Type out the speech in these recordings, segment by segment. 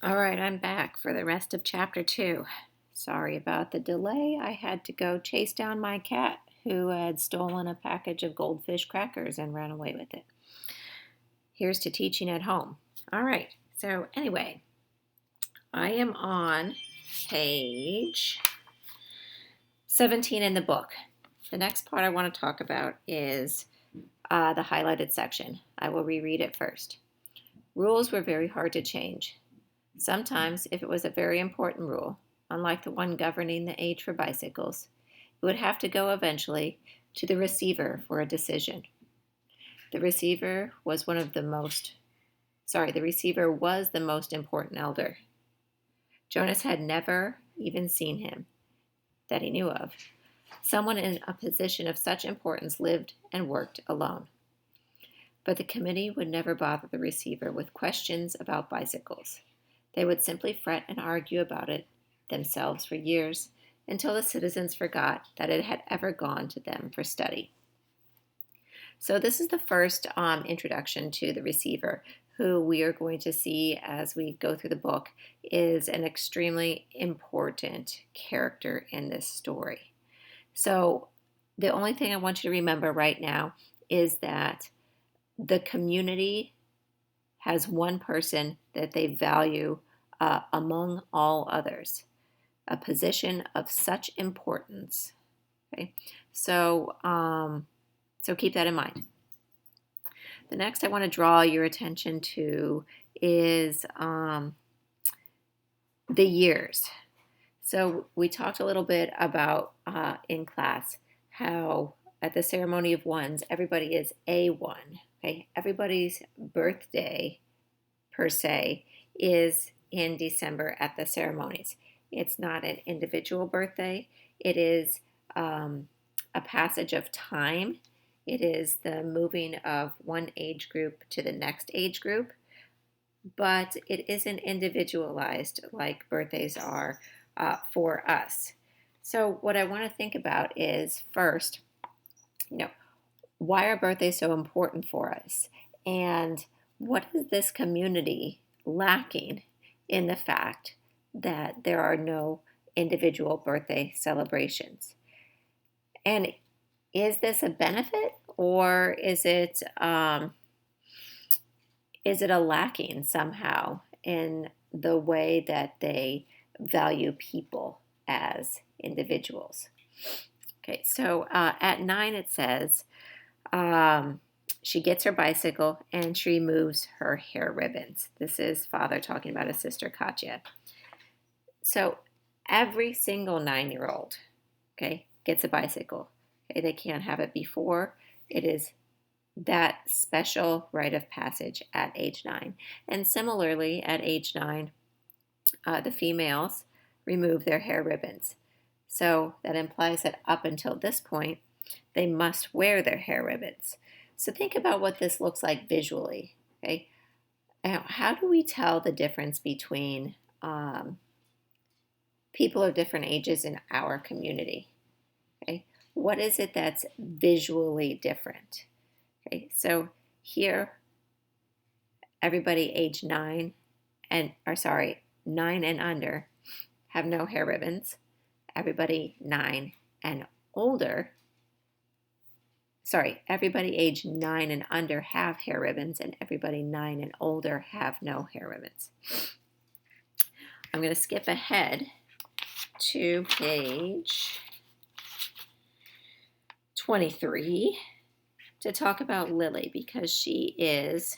All right, I'm back for the rest of chapter 2. Sorry about the delay. I had to go chase down my cat who had stolen a package of goldfish crackers and ran away with it. Here's to teaching at home. All right, so anyway, I am on page 17 in the book. The next part I want to talk about is the highlighted section. I will reread it first. Rules were very hard to change. Sometimes, if it was a very important rule, unlike the one governing the age for bicycles, it would have to go eventually to the receiver for a decision. The receiver was the most important elder. Jonas had never even seen him, that he knew of. Someone in a position of such importance lived and worked alone. But the committee would never bother the receiver with questions about bicycles. They would simply fret and argue about it themselves for years until the citizens forgot that it had ever gone to them for study. So this is the first introduction to the receiver, who we are going to see as we go through the book is an extremely important character in this story. So the only thing I want you to remember right now is that the community has one person that they value among all others, a position of such importance. Okay, so keep that in mind. The next I want to draw your attention to is the years. So we talked a little bit about in class how at the ceremony of ones, everybody is A1. Okay, everybody's birthday per se is in December at the ceremonies. It's not an individual birthday. It is a passage of time. It is the moving of one age group to the next age group, but it isn't individualized like birthdays are for us. So what I want to think about is first, why are birthdays so important for us? And what is this community lacking in the fact that there are no individual birthday celebrations? And is this a benefit, or is it a lacking somehow in the way that they value people as individuals? Okay, so at 9 it says, she gets her bicycle and she removes her hair ribbons. This is father talking about his sister Katya. So every single 9-year-old, okay, gets a bicycle. Okay, they can't have it before. It is that special rite of passage at age 9. And similarly, at age 9, the females remove their hair ribbons. So that implies that up until this point, they must wear their hair ribbons. So think about what this looks like visually. Okay, how do we tell the difference between people of different ages in our community? Okay, what is it that's visually different? Okay, so here, everybody age 9 and under have no hair ribbons. Everybody 9 and older. Everybody age 9 and under have hair ribbons, and everybody 9 and older have no hair ribbons. I'm going to skip ahead to page 23 to talk about Lily, because she is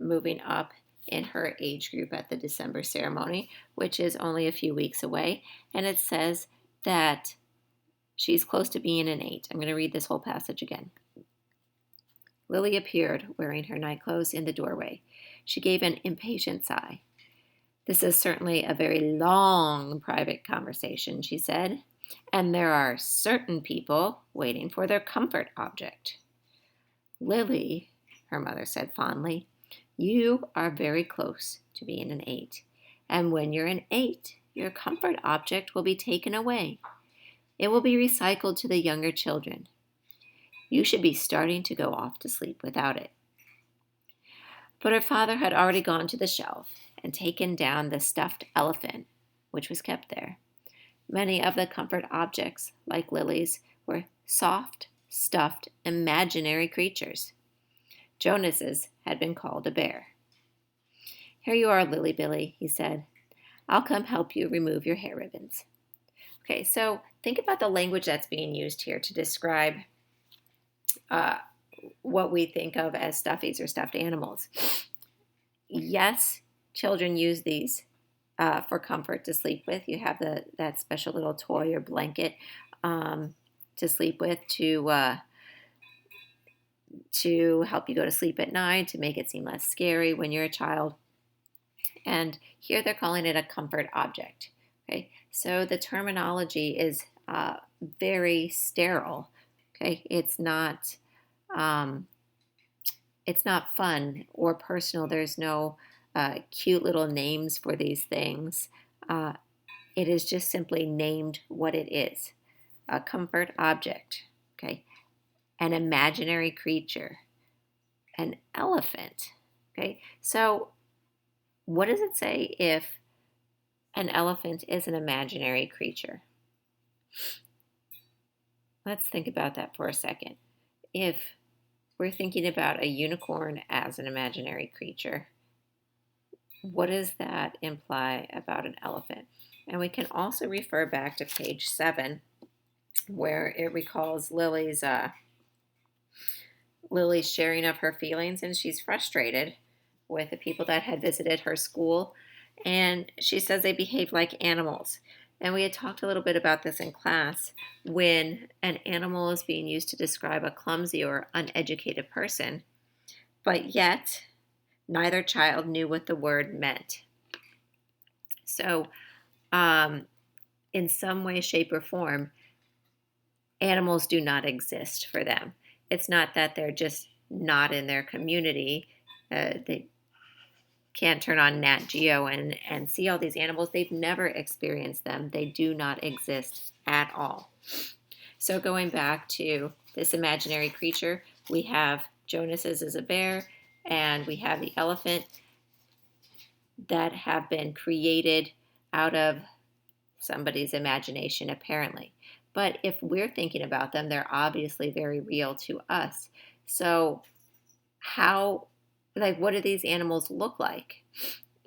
moving up in her age group at the December ceremony, which is only a few weeks away, and it says that she's close to being an 8. I'm going to read this whole passage again. Lily appeared, wearing her night clothes, in the doorway. She gave an impatient sigh. "This is certainly a very long private conversation," she said, "and there are certain people waiting for their comfort object." "Lily," her mother said fondly, "you are very close to being an 8, and when you're an 8, your comfort object will be taken away. It will be recycled to the younger children. You should be starting to go off to sleep without it." But her father had already gone to the shelf and taken down the stuffed elephant, which was kept there. Many of the comfort objects, like Lily's, were soft, stuffed, imaginary creatures. Jonas's had been called a bear. "Here you are, Lily Billy," he said. "I'll come help you remove your hair ribbons." Okay, so think about the language that's being used here to describe uh, what we think of as stuffies or stuffed animals. Yes, children use these for comfort to sleep with. You have that special little toy or blanket to sleep with to help you go to sleep at night, to make it seem less scary when you're a child. And here they're calling it a comfort object. Okay, so the terminology is very sterile. Okay, it's not fun or personal. There's no cute little names for these things. It is just simply named what it is: a comfort object. Okay, an imaginary creature, an elephant. Okay, so what does it say if an elephant is an imaginary creature? Let's think about that for a second. If we're thinking about a unicorn as an imaginary creature, what does that imply about an elephant? And we can also refer back to page 7, where it recalls Lily's sharing of her feelings, and she's frustrated with the people that had visited her school, and she says they behave like animals. And we had talked a little bit about this in class when an animal is being used to describe a clumsy or uneducated person, but yet neither child knew what the word meant. So, in some way, shape, or form, animals do not exist for them. It's not that they're just not in their community. They can't turn on Nat Geo and see all these animals. They've never experienced them. They do not exist at all. So going back to this imaginary creature, we have Jonas's as a bear, and we have the elephant that have been created out of somebody's imagination, apparently. But if we're thinking about them, they're obviously very real to us. So what do these animals look like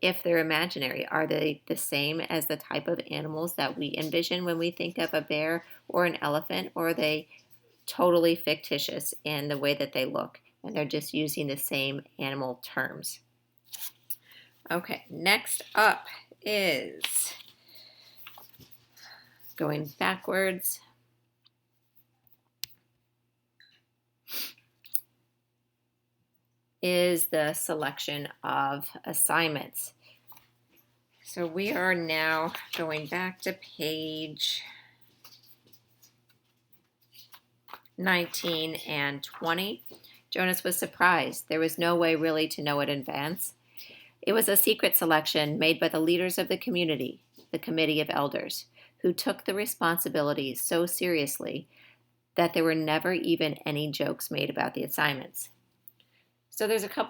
if they're imaginary? Are they the same as the type of animals that we envision when we think of a bear or an elephant, or are they totally fictitious in the way that they look, and they're just using the same animal terms? Okay, next up is going backwards. Is the selection of assignments. So we are now going back to page 19 and 20. Jonas was surprised. There was no way really to know it in advance. It was a secret selection made by the leaders of the community, the Committee of Elders, who took the responsibility so seriously that there were never even any jokes made about the assignments. So there's a couple